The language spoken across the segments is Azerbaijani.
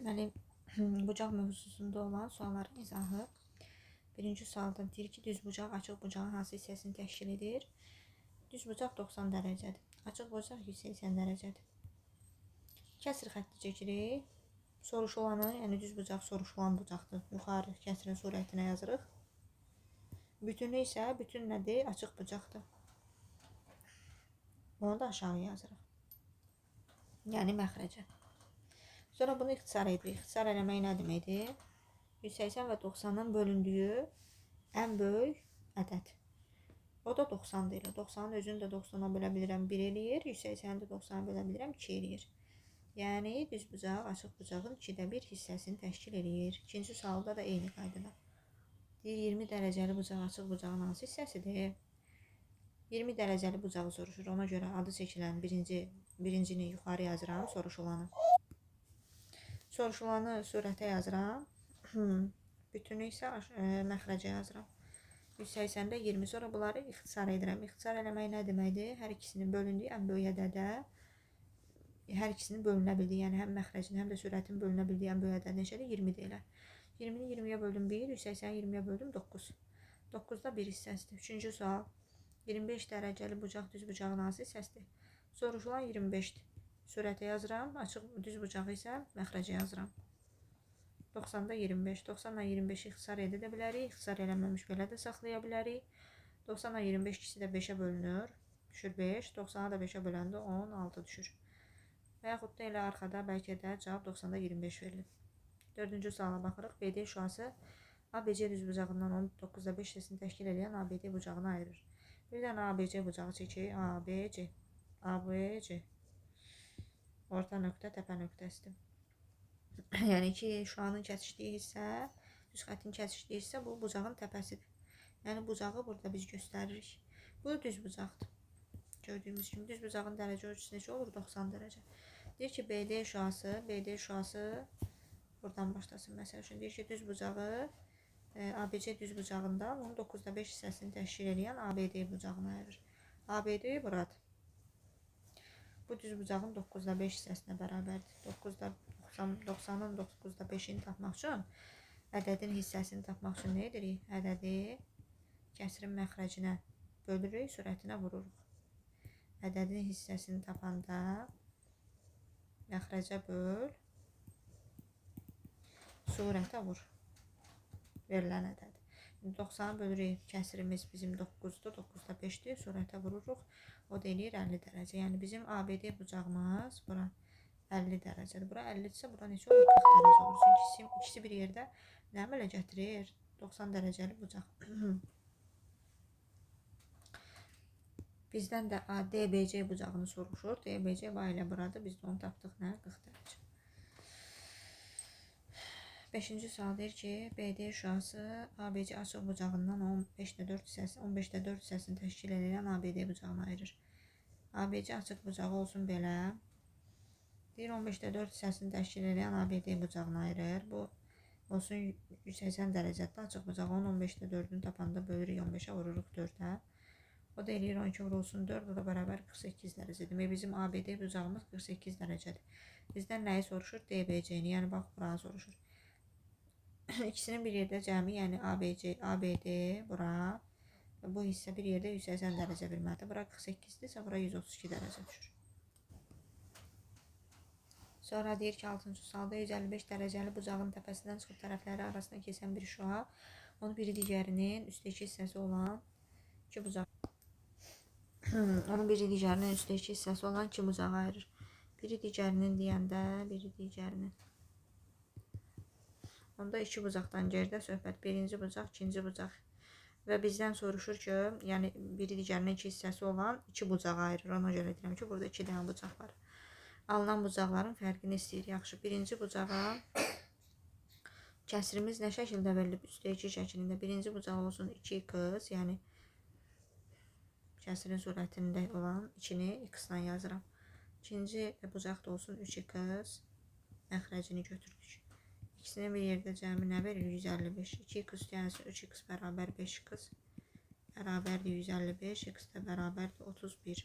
Deməli, bucaq mövzusunda olan sualların izahı. Birinci sualda deyir ki, düz bucaq açıq bucağın hansı hissəsini təşkil edir? Düz bucaq 90 dərəcədir. Açıq bucaq 180 dərəcədir. Kəsr xətti çəkirik. Soruşulanı, yəni düz bucaq soruşulan bucaqdır. Yuxarı kəsrin surətinə yazırıq. Bütünü isə, bütün nədir? Açıq bucaqdır. Onu da aşağı yazırıq. Yəni məxrəcə. Sonra bunu ixtisar edirik. İxtisar eləmək nə deməkdir? 180 və 90-ın bölündüyü ən böyük ədəd. O da 90 deyil. 90-ın özünü də 90-a bölə bilirəm 1 eləyir. 180-i də 90-a bölə bilirəm 2 eləyir. Yəni düz bucaq açıq bucağın 2də 1 hissəsini təşkil eləyir. İkinci sualda da eyni qaydada. Deyir 20 dərəcəli bucaq açıq bucağın hansı hissəsidir? 20 dərəcəli bucağı soruşur. Ona görə adı seçilən birincini yuxarı yazıram, soruşulanı. Soruşulanı surətə yazıram. Bütünü isə məxrəcə yazıram. 180-də 20. Sonra bunları ixtisar edirəm. İxtisar eləmək nə deməkdir? Hər ikisinin bölündüyü ən böyük ədədə, hər ikisinin bölünə bildiyi, yəni həm məxrəcin, həm də surətin bölünə bildiyi ən böyük ədəd neçədir? 20 deyilər. 20-ni 20-yə böldüm 1, 180-i 20-yə böldüm 9. 9-da 1 hissəsidir. Üçüncü sual. 25 dərəcəli bucaq düz bucağın hansı hissəsidir? Soruşulan 25-dir. Surətə yazıram. Açıq düz bucağı isə məxrəcə yazıram. 90-da 25. 90-la 25-i ixtisar edə bilərik. İxtisar eləməmiş belə də saxlaya bilərik. 90-la 25 ikisi də 5-ə bölünür. Düşür 5. 90-a da 5-ə böləndə 16 düşür. Və yaxud da elə arxada bəlkə də cavab 90-da 25 verilir. Dördüncü suala baxırıq. BD şüası ABC düz bucağından 19-da 5 hissəsini təşkil edən ABD bucağını ayırır. Bir dənə ABC bucağı çəkək. ABC. ABC. Orta nöqtə, təpə nöqtəsidir. Yəni ki, şuanın kəsişdiyi hissə, düz xəttin kəsişdiyi hissə bu bucağın təpəsidir. Yəni bucağı burada biz göstəririk. Bu düz bucaqdır. Gördüyümüz kimi düz bucağın dərəcə ölçüsü necə olur? 90 dərəcə. Deyir ki, BD şüası buradan başlasın. Məsəl üçün deyir ki, düz bucağı ABC düz bucağından 19-da 5 hissəsini təşkil edən ABD bucağını ayırır. ABD buradır. Bu düz bucağın 9-da 5 hissəsinə bərabərdir. 90-ın 9-da 5-ini tapmaq üçün ədədin hissəsini tapmaq üçün nə edirik? Ədədi kəsrin məxrəcinə bölürük, surətinə vururuq. Ədədin hissəsini tapanda məxrəcə böl, surətə vur. Verilən ədəd. 90-ı bölürük, kəsirimiz bizim 9-dur, 9-da 5-dir, surətə vururuq. O da eləyir 50 dərəcə. Yəni bizim ABD bucağımız bura 50 dərəcədir. Bura 50-dirsə, bura neçə olur? 40 dərəcə olur. Çünki ikisi bir yerdə nə əmələ gətirir? 90 dərəcəli bucaq. Bizdən də DBC bucağını soruşur. DBC ilə buradır. Biz də onu tapdıq nə? 40 dərəcə. 5-ci sual deyir ki, BD şüası ABC açıq bucağından 15-də 4 hissəsini təşkil edən ABD bucağını ayırır. ABC açıq bucağı olsun belə. Deyir 15-də 4 hissəsini təşkil edən ABD bucağını ayırır. Bu olsun 180 dərəcədə açıq bucağı 15-də 4-ünü tapanda bölürük 15-ə vururuq 4-ə. O da eləyir 12 vurulsun 4, o da bərabər 48 dərəcə. Demək bizim ABD bucağımız 48 dərəcədir. Bizdən nəyi soruşur? DBC-ni, yəni bax buranı soruşur. İkisinin bir yerdə cəmi, yəni ABD bura bu hissə bir yerdə 180 dərəcə bilməlidir. Bura 48-dirsə, bura 132 dərəcə düşür. Sonra deyir ki, 6-cı sualda 155 dərəcəli bucağın təpəsindən çıxıb tərəfləri arasında keçən bir şua, onu biri digərinin üstəki hissəsi olan iki bucaq. Onun biri digərinin üstəki hissəsi olan iki bucağa ayırır. Biri digərinin deyəndə, biri digərinin. Onda iki bucaqdan geridə söhbət. Birinci bucaq, ikinci bucaq. Və bizdən soruşur ki, yəni biri digərinin iki hissəsi olan iki bucağa ayırır. Ona görə deyirəm ki, burada iki dənə bucaq var. Alınan bucaqların fərqini istəyir. Yaxşı, birinci bucağa kəsirimiz nə şəkildə verilib? Üstəki şəklində. Birinci bucaq olsun 2x, yəni kəsirin surətində olan 2-ni x-dan yazıram. İkinci bucaq da olsun 3x, məxrəcini götürdük. İkisinin bir yerdə cəmi nə verir? 155. 2x üstəyəsi 3x bərabər 5x bərabərdir 155. X də bərabərdir 31.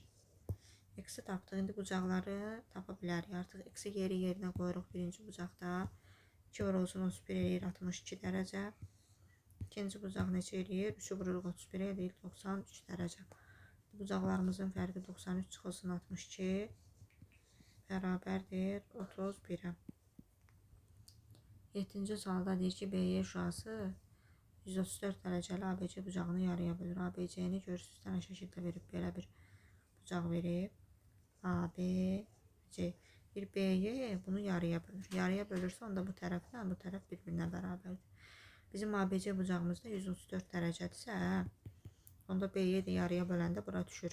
X-i tapdıq. İndi bucaqları tapa bilərik. Artıq X-i yerinə qoyuruq birinci bucaqda. 2 vurulsun 31 eləyir 62 dərəcə. İkinci bucaq neçə eləyir? 3'ü vururuq 31 eləyir 93 dərəcə. Bucaqlarımızın fərqi 93 çıxılsın 62 bərabərdir 31'ə. 7-ci sualda deyir ki, BY şurası 134 dərəcəli ABC bucağını yarıya bölür. ABC-ni görürsünüz, dənə şəkildə verib, belə bir bucaq verib. ABC. Bir BY bunu yarıya bölür. Yarıya bölürsə, onda bu tərəflə bu tərəf bir-birinə bərabərdir. Bizim ABC bucağımızda 134 dərəcədirsə, onda BY də yarıya böləndə bura düşür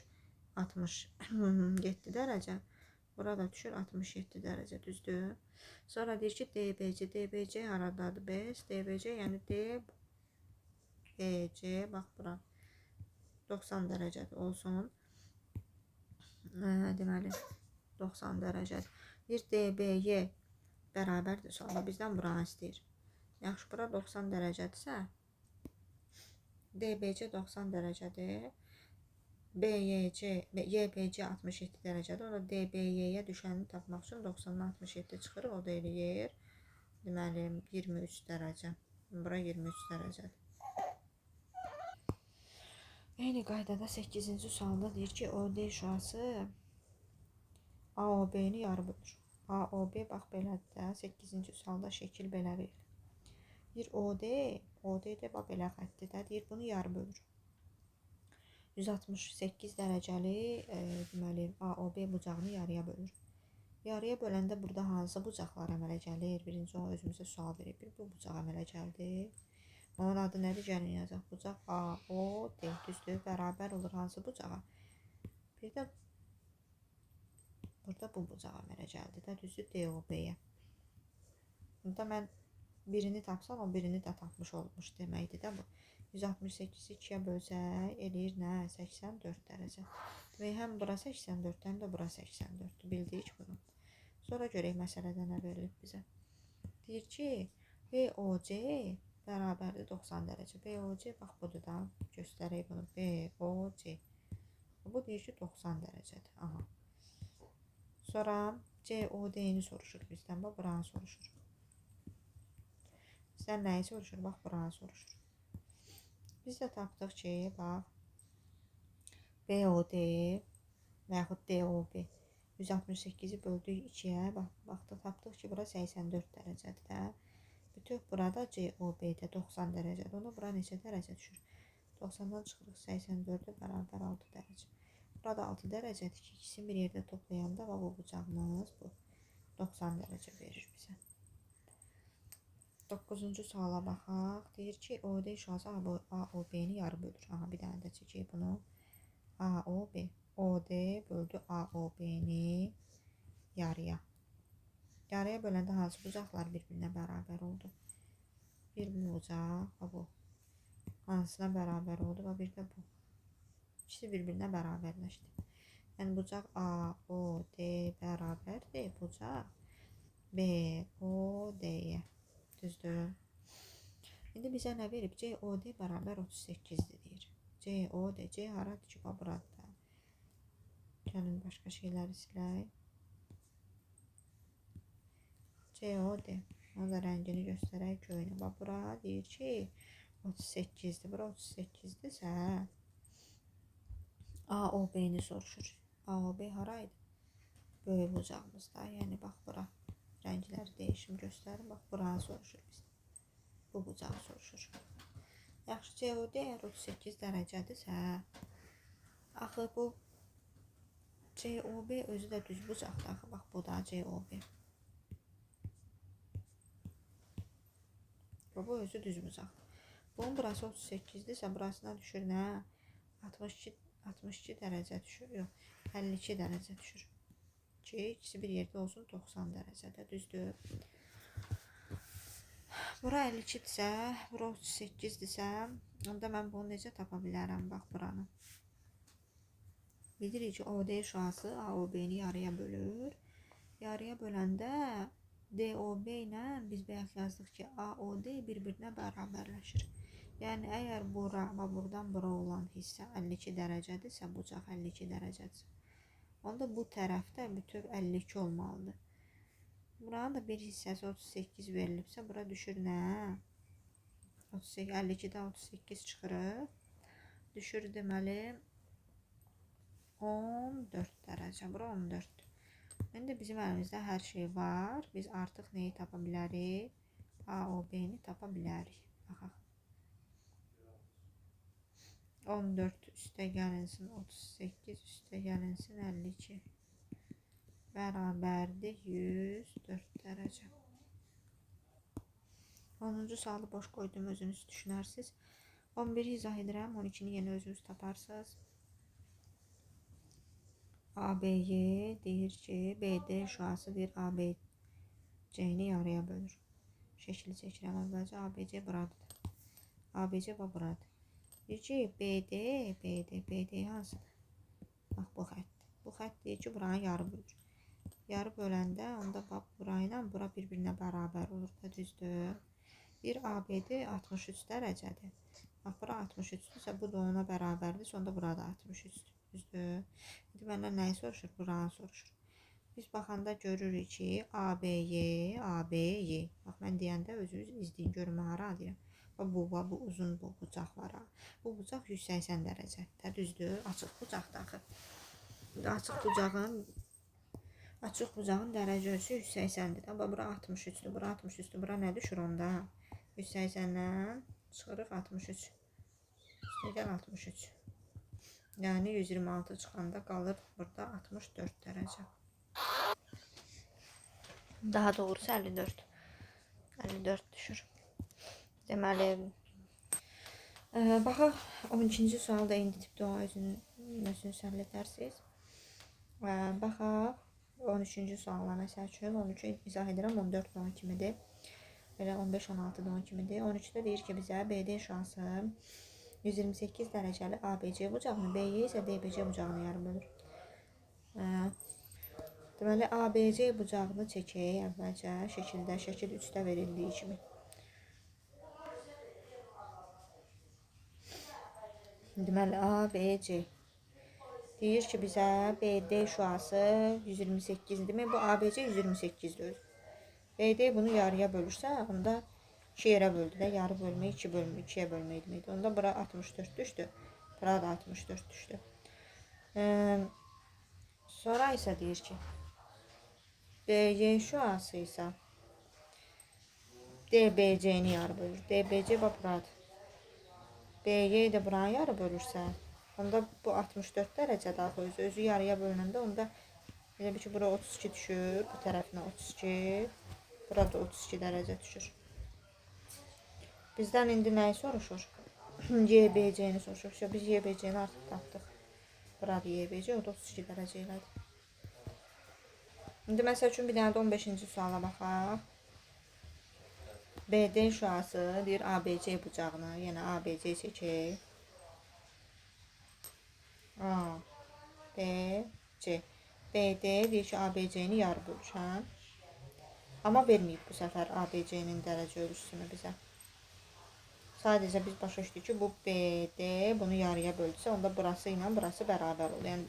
67 dərəcə. Burada düşür 67 dərəcə, düzdür. Sonra deyir ki, DBC. DBC haradadır? Bəs DBC, yəni DBC, bax bura 90 dərəcədir olsun. Deməli 90 dərəcədir. Bir DBY bərabərdir. Sonra bizdən buranı istəyir. Yaxşı, bura 90 dərəcədirsə, DBC 90 dərəcədir. YBC 67 dərəcədir. Ona DBY-yə düşəni tapmaq üçün 90-dan 67 çıxır. O da eləyir. Deməli 23 dərəcə. Bura 23 dərəcədir. Eyni qaydada 8-ci sualda deyir ki, OD şurası AOB-ni yarı bölür. AOB bax belədir də. 8-ci sualda şəkil belə verilir. Bir OD də bax belə xətdir də. Deyir bunu yarı bölür. 168 dərəcəli deməli AOB bucağını yarıya bölür. Yarıya böləndə burada hansı bucaqlar əmələ gəlir? Birinci o özümüzə sual verib. Bu bucaq əmələ gəldi. Onun adı nədir? Gəlin yazaq. Bucaq AOD düzdür, bərabər olur hansı bucağa? Bir də burada bu bucaq əmələ gəldi də, düzdür, DOB-yə. Burada mən birini tapsam, o birini də tapmış olmuş deməkdir də bu. 168-i 2-yə bölsək, eləyir nə? 84 dərəcə. Və həm bura 84, həm də bura 84-dür. Bildik bunu. Sonra görək məsələdə nə verilib bizə. Deyir ki, BOC bərabərdir 90 dərəcə. BOC bax budur da, göstərək bunu. BOC. Bu deyir ki, 90 dərəcədir. Aha. Sonra COD-ni soruşur bizdən. Bax, buranı soruşur. Bizdən nəyi soruşur? Bax, buranı soruşur. Biz də tapdıq ki, bax, BOD və yaxud DOB 168-i böldük 2-yə. Baxdıq, tapdıq ki, bura 84 dərəcədir də. Bütöv burada COB-də 90 dərəcədir. Onda bura neçə dərəcə düşür? 90-dan çıxırıq 84-ə bərabər 6 dərəcə. Burada 6 dərəcədir ki, ikisini bir yerdə toplayanda bu bucağımız bu 90 dərəcə verir bizə. 9-cu suala baxaq. Deyir ki, OD şurası AOB-ni yarı bölür. Aha, bir dənə də çəkək bunu. AOB. OD böldü AOB-ni yarıya. Yarıya böləndə hansı bucaqlar bir-birinə bərabər oldu? Bir bu bucaq, bu. Hansına bərabər oldu və bir də bu. İkisi bir-birinə bərabərləşdi. Yəni bucaq AOD bərabərdir bucaq BOD-yə. Düzdür. İndi bizə nə verib? COD bərabər 38-dir deyir. COD, C haradır ki, buradır. Gəlin başqa şeyləri silək. COD. Onun da rəngini göstərək köyünü. Bax, bura deyir ki, 38-dir. Bura 38-dirsə, AOB-ni soruşur. AOB haraydı? Böyük bucağımızda. Yəni, bax, bura. Rəngləri değişim göstərin. Bax, buranı soruşur bizdən. Bu bucağı soruşur. Yaxşı, COD əgər 38 dərəcədirsə, axı bu COB özü də düz bucaqdır. Axı, bax, bu da COB. Bu özü düz bucaqdır. Bunun burası 38-dirsə, burasına düşür nə? 62 dərəcə düşür. Yox, 52 dərəcə düşür. Ki, ikisi bir yerdə olsun 90 dərəcədə, düzdür. Bura 52-dirsə, bura 38-dirsə, onda mən bunu necə tapa bilərəm? Bax, buranı. Bilirik ki, OD şurası AOB-ni yarıya bölür. Yarıya böləndə DOB ilə biz bayaq yazdıq ki, AOD bir-birinə bərabərləşir. Yəni, əgər bura və buradan bura olan hissə 52 dərəcədirsə, bucaq 52 dərəcədirsə, onda bu tərəfdə bütöv 52 olmalıdır. Bura buranın da bir hissəsi 38 verilibsə, bura düşür nə? 38, 52-də 38 çıxır. Düşür deməli 14 dərəcə. Bura 14. İndi bizim əlimizdə hər şey var. Biz artıq neyi tapa bilərik? A, O, B-ni tapa bilərik. Baxaq. 14 üstə gəlinsin 38 üstə gəlinsin 52 bərabərdir 104 dərəcə. 10-cu sualı boş qoydum, özünüz düşünərsiniz. 11-i izah edirəm, 12-ni yenə özünüz taparsınız. AB'yi deyir ki, BD şüası deyir ABC'ni yarıya bölür. Şəkili çəkirəm əvvəlcə. ABC buradır. ABC buradır. Deyir ki, BD hansıdır? Bax, bu xəttdir. Bu xətt deyir ki, buranı yarı bölür. Yarı böləndə, onda bax, burayla bura bir-birinə bərabər olur da, düzdür. Bir ABD 63 dərəcədir. Bax, bura 63-dürsə, bu da ona bərabərdir, sonda burada 63-dür. Düzdür. İndi məndən nəyi soruşur? Buranı soruşur. Biz baxanda görürük ki, ABY. Bax, mən deyəndə özünüz izləyin, görün hara deyirəm. Bu uzun bu bucaq var. Bu bucaq 180 dərəcədə, düzdür. Açıq bucaqda axı. Açıq bucağın dərəcə ölçüsü 180-dir. Amma bura 63-dür. Bura 63-dür. Bura nə düşür onda? 180-dən çıxırıq 63. Üstəgəl 63. Yəni 126 çıxanda qalır burada 64 dərəcə. Daha doğrusu 54. 54 düşür. Deməli, baxaq 12-ci sualda indi tipdə o özünüz həll edərsiniz. Baxaq 13-cü sualla məsəl üçün 13-ü izah edirəm, 14 da 10 kimidir. Belə 15-16 da 10 kimidir. 13-də deyir ki, bizə BD şüası 128 dərəcəli ABC bucağını, BY isə DBC bucağını yarı bölür. Deməli, ABC bucağını çəkək əvvəlcə şəkildə, şəkil 3-də verildiyi kimi. Deməli, ABC deyir ki, bizə BD şüası 128, demək bu ABC 128-dir. BD bunu yarıya bölürsə, onda 2 yerə böldü də, yarı bölmək 2 bölmək, 2-yə bölmək deməkdir. Onda bura 64 düşdü, bura da 64 düşdü. Sonra isə deyir ki, BY şüası isə DBC-ni yarı bölür. DBC bax buradır. BY də buranı yarı bölürsə, onda bu 64 dərəcədə axı özü yarıya bölünəndə, onda elə bir ki, bura 32 düşür, bu tərəfinə 32, burada 32 dərəcə düşür. Bizdən indi nəyi soruşur? YBC-ni soruşur. Biz YBC-ni artıq tapdıq. Burada YBC, o da 32 dərəcə elədir. İndi məsəl üçün bir dənə də 15-ci suala baxaq. BD şüası deyir ABC bucağını, yenə ABC çəkək. ABC. BD deyir ki, ABC-ni yarı bölür, hə? Amma verməyib bu səfər ABC-nin dərəcə ölçüsünü bizə. Sadəcə biz başa düşdük ki, bu BD bunu yarıya böldüsə, onda burası ilə burası bərabər olur. Yəni,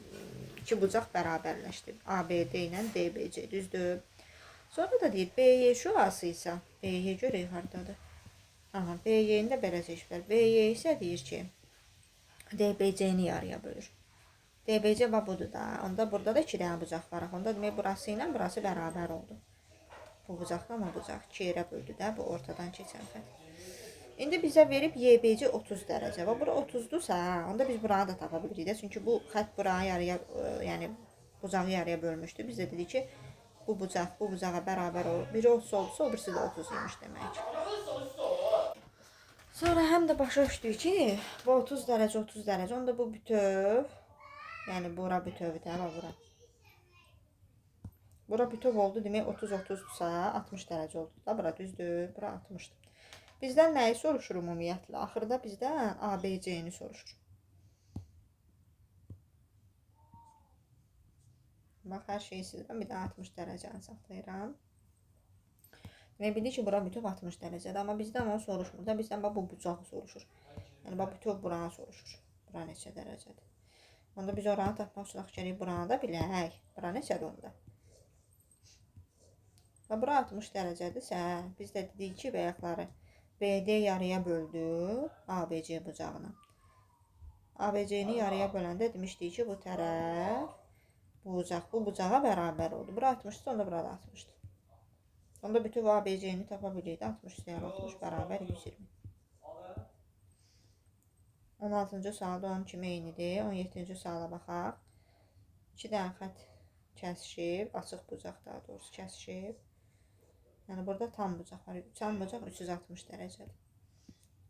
iki bucaq bərabərləşdir. ABD ilə DBC, düzdür. Sonra da deyir, BY şüası isə, BY görək haradadır. Aha, BY-ni də belə seçiblər. BY isə deyir ki, DBC-ni yarıya bölür. DBC budur da, onda burada da 2 dənə bucaq var. Onda demək, burası ilə burası bərabər oldu. Bu bucaqla o bucaq 2 yerə böldü də, bu ortadan keçən xətt. İndi bizə verib YBC 30 dərəcə. Və bura 30-dursa, onda biz buranı da tapa bilirik də. Çünki bu xətt buranı yarıya, yəni bucağı yarıya bölmüşdür. Biz də dedik ki, bu bucaq bu bucağa bərabər olur. Biri 30 oldusa, o birisi də 30 imiş demək. Sonra həm də başa düşdük ki, bu 30 dərəcə, onda bu bütöv, yəni bura bütövdür, bura. Bura bütöv oldu, demək 30-30-dursa 60 dərəcə oldu da, bura düzdür, bura 60-dır. Bizdən nəyi soruşur ümumiyyətlə? Axırda bizdən ABC-ni soruşur. Bax, hər şeyi sizdən bir də 60 dərəcəni saxlayıram. Demək, bildik ki, bura bütöv 60 dərəcədir, amma bizdən onu soruşmur da, bizdən bu bucağı soruşur. Yəni, bütöv buranı soruşur. Bura neçə dərəcədir? Onda biz oranı tapmaq üçün gərək buranı da bilək. Bura neçədir onda? Və bura 60 dərəcədirsə, biz də dedik ki, bəyəkləri BD yarıya böldü ABC bucağına. ABC-ni yarıya böləndə demişdik ki, bu tərəf bu bucağa bərabər oldu. Bura 60-dır, onda burada 60-dır. Onda bütün ABC-ni tapa bilirik. 60 + 60 bərabər 120. 16-cı sualda onun kimi eynidir. 17-ci suala baxaq. 2 dənə xət kəsişib, açıq bucaq daha doğrusu kəsişib. Yəni burada tam bucaq var. Tam bucaq 360 dərəcədir.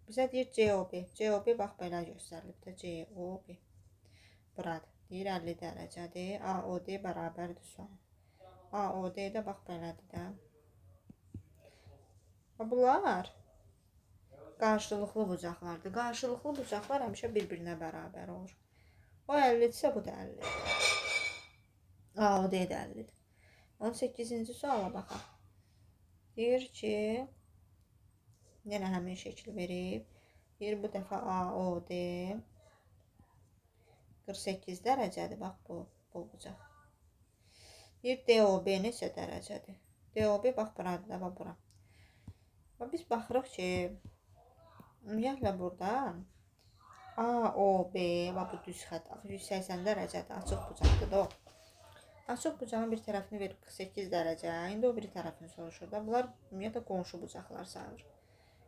Bizə deyir COB. COB bax belə göstərilib də COB. Burada deyir 50 dərəcədir. AOD bərabərdir sual. AOD də bax belədir də. Bunlar qarşılıqlı bucaqlardır. Qarşılıqlı bucaqlar həmişə bir-birinə bərabər olur. O 50-dirsə, bu da 50-dir. AOD də 50-dir. 18-ci suala baxaq. Deyir ki, yenə həmin şəkil verib. Deyir, bu dəfə AOD 48 dərəcədir. Bax, bu bucaq. Deyir, DOB neçə dərəcədir? DOB, bax, buradır da, bax, bura. Biz baxırıq ki, ümumiyyətlə burada AOB, bax, bu düz xət, 180 dərəcədir, açıq bucaqdır da o. Açıq bucağın bir tərəfini verib 48 dərəcə, indi o biri tərəfini soruşur da. Bunlar ümumiyyətlə qonşu bucaqlar sayılır.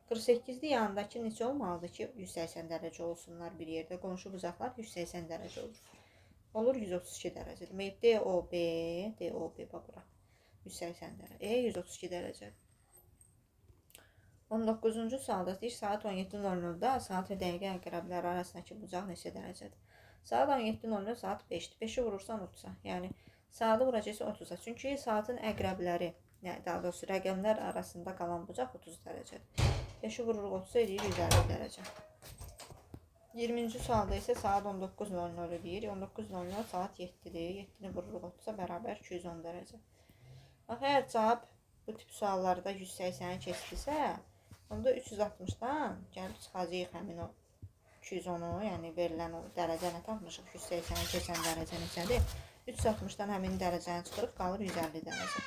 48-dir, yanındakı neçə olmalıdır ki, 180 dərəcə olsunlar bir yerdə. Qonşu bucaqlar 180 dərəcə olur. Olur 132 dərəcə. Demək, DOB, bax bura, 180 dərəcə, 132 dərəcə. 19-cu sualda deyir, saat 17:00-da saat və dəqiqə əqrəbləri arasındakı bucaq neçə dərəcədir? Saat 17:00, saat 5-dir. 5-i vurursan 30-a, yəni saatı vuracaqsa 30-a. Çünki saatın əqrəbləri, daha doğrusu rəqəmlər arasında qalan bucaq 30 dərəcədir. 5-i vururuq 30-a edir 150 dərəcə. 20-ci sualda isə saat 19:00 deyir. 19:00 saat 7-dir. 7-ni vururuq 30-a bərabər 210 dərəcə. Bax, əgər cavab bu tip suallarda 180-i keçdirsə, onda 360-dan gəlib çıxacaq həmin o 210-u, yəni verilən o dərəcəni tapmışıq. 180-i keçən dərəcə neçədir? 360-dan həmin dərəcəni çıxırıq, qalır 150 dərəcə.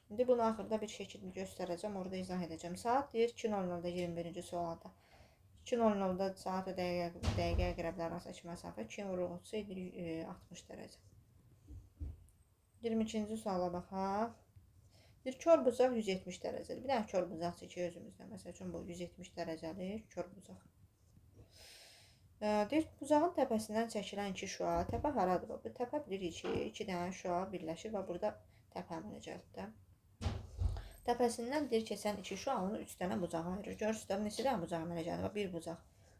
İndi bunu axırda bir şəkildə göstərəcəm, orada izah edəcəm. Saat deyir 2:00-da 21-ci sualda. 2:00-da saat və dəqiqə əqrəbləri arasındakı məsafə 2 vururuq 30 edir 60 dərəcə. 22-ci suala baxaq. Bir kör bucaq 170 dərəcədir. Bir dənə kör bucaq çəkək özümüzdə. Məsəl üçün bu 170 dərəcəli kör bucaq. Deyir, bucağın təpəsindən çəkilən 2 şüa. Təpə haradır? Bu təpə bilirik ki, 2 dənə şüa birləşir və burada təpə əmələcəkdir. Təpəsindən deyir keçən 2 şüa onu 3 dənə bucağa ayırır. Görürsünüz də neçə dənə bucaq əmələcəkdir? 1 bucaq,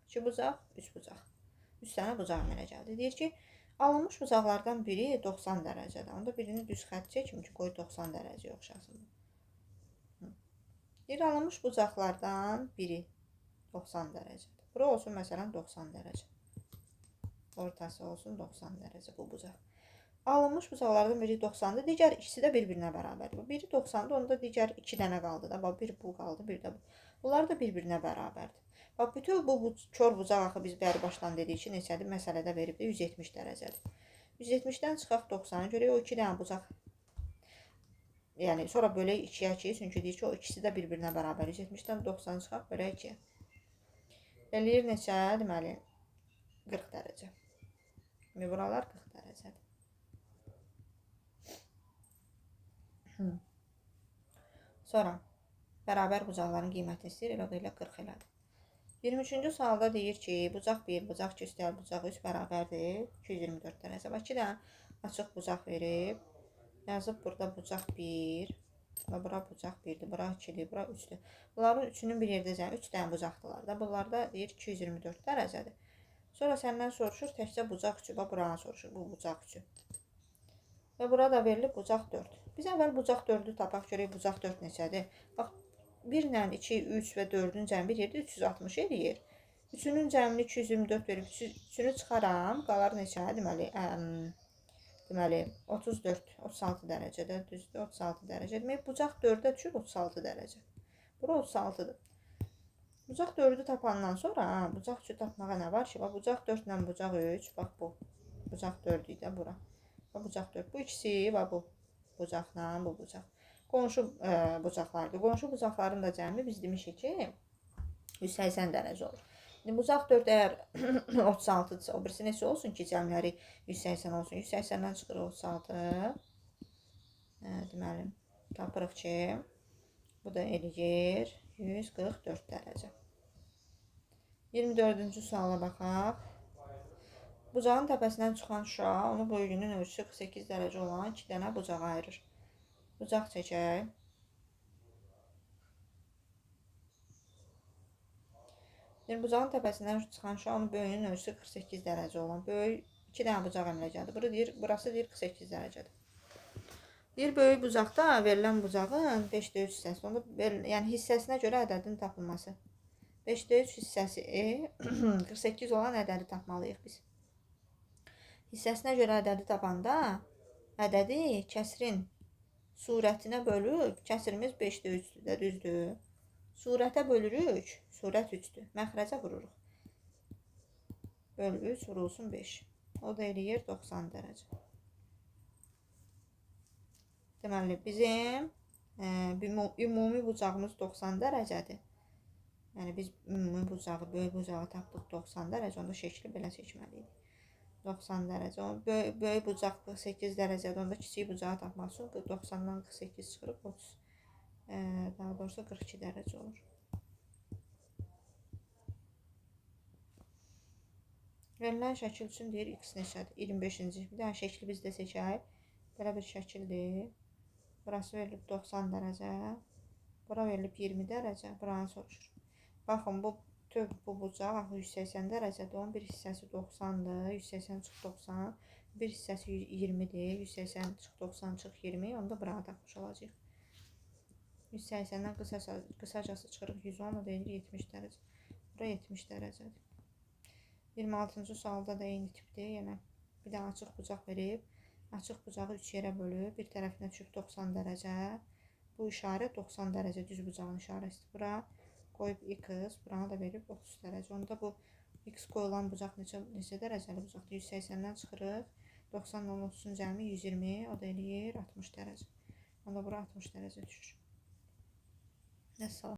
2 bucaq, 3 bucaq. 3 dənə bucaq əmələcəkdir. Deyir ki, alınmış bucaqlardan biri 90 dərəcədir. Onda birini düz xətt çəkim ki, qoy 90 dərəcəyə oxşasın. Deyir, alınmış bucaqlardan biri 90 dərəcədir. Bura olsun məsələn 90 dərəcə. Ortası olsun 90 dərəcə bu bucaq. Alınmış bucaqlardan biri 90-dır, digər ikisi də bir-birinə bərabərdir. Biri 90-dır, onda digər 2 dənə qaldı da. Bax, bir bu qaldı, bir də bu. Bunlar da bir-birinə bərabərdir. Bax, bütün bu kör bucaq axı biz bəri başdan dedik ki, neçədir? Məsələdə verib də 170 dərəcədir. 170-dən çıxaq 90-a görə o 2 dənə bucaq. Yəni, sonra bölək 2-yə ki, çünki deyir ki, o ikisi də bir-birinə bərabər. 170-dən 90 çıxaq, bölək 2-yə. Eləyir neçə? Deməli, 40 dərəcə. Buralar 40 dərəcədir. Sonra, bərabər bucaqların qiymətini istəyir, elə 40 elədir. 23-cü sualda deyir ki, bucaq 1, bucaq 2 üstəl, bucaq 3 bərabərdir 224 dərəcə. Bax, 2 dənə açıq bucaq verib, yazıb burada bucaq 1, bura bucaq 1-dir, bura 2-dir, bura 3-dür. Bunların üçünün bir yerdə 3 dənə bucaqdılar da. Bunlarda deyir 224 dərəcədir. Sonra səndən soruşur, təkcə bucaq 3-ü, bax, buranı soruşur, bu bucaq 3-ü. Və burada verilib bucaq 4. Biz əvvəl bucaq 4-ü tapaq görək, bucaq 4 neçədir? Bax, 1 ilə 2, 3 və 4-ün cəmi bir yerdə 360 eləyir. 3-ünün cəmini 224 verib, 3-ünü çıxaram, qalar neçə? Deməli, 34, 36 dərəcədə, düzdür, 36 dərəcə. Demək, bucaq 4-ə düşür 36 dərəcə. Bura 36-dır. Bucaq 4-ü tapandan sonra, bucaq 3-ü tapmağa nə var ki? Bax, bucaq 4 ilə bucaq 3, bax bu. Bucaq 4 idi də bura. Bax, bucaq 4, bu ikisi, bax bu. bucaqla bu bucaq. Qonşu bucaqlardır. Qonşu bucaqların da cəmi biz demişik ki 180 dərəcə olur. İndi bucaq 4 əgər 36-dırsa, o birisi neçə olsun ki, cəmləri 180 olsun. 180-dən çıxır 36. Deməli, tapırıq ki, bu da eləyir 144 dərəcə. 24-cü suala baxaq. Bucağın təpəsindən çıxan şüa, onun boyunun ölçüsü 48 dərəcə olan 2 dənə bucağa ayırır. Bucaq çəkək. Bucağın təpəsindən çıxan şüa, onun böyüyünün ölçüsü 48 dərəcə olan böyük 2 dənə bucaq əmələcədir. Burası deyir 48 dərəcədir. Deyir, böyük bucaqda verilən bucağın 5/3 hissəsi, onda yəni hissəsinə görə ədədin tapılması. 5/3 hissəsi 48 olan ədədi tapmalıyıq biz. Hissəsinə görə ədədi tapanda ədədi kəsrin surətinə bölüb, kəsirimiz 5/3-dür də, düzdür. Surətə bölürük, surət 3-dür. Məxrəcə vururuq. Böl 3 vurulsun 5. O da eləyir 90 dərəcə. Deməli, bizim ümumi bucağımız 90 dərəcədir. Yəni, biz ümumi bucağı, böyük bucağı tapdıq 90 dərəcə, onda şəkli belə çəkməliyik. 90 dərəcə, böyük bucaq 48 dərəcədir, onda kiçik bucağı tapmaq üçün 90-dan 48 çıxırıq, 30, daha doğrusu 42 dərəcə olur. Verilən şəkil üçün deyir, x neçədir? 25-ci. Bir dənə şəkli bizdə seçək. Belə bir şəkildir. Burası verilib 90 dərəcə. Bura verilib 20 dərəcə. Buranı soruşur. Baxın, bu bucaq 180 dərəcədir. Onun bir hissəsi 90-dır. 180 çıx 90. Bir hissəsi 20-dir. 180 çıx 90 çıx 20. Onu da buranı tapmış olacaq. 180-dən qısacası çıxırıq 110. O da deyir 70 dərəcə. Bura 70 dərəcədir. 26-cı sualda da eyni tipdir. Yəni, bir də açıq bucaq verib. Açıq bucağı 3 yerə bölüb. Bir tərəfinə düşüb 90 dərəcə. Bu işarə 90 dərəcə düz bucağın işarəsidir. Bura qoyub x, buranı da verib 30 dərəcə. Onda bu x qoyulan bucaq neçə dərəcəli bucaqdır? 180-dən çıxırıq. 90-dan 30-un cəmi 120. O da eləyir 60 dərəcə. Onda bura 60 dərəcə düşür. Nəsə.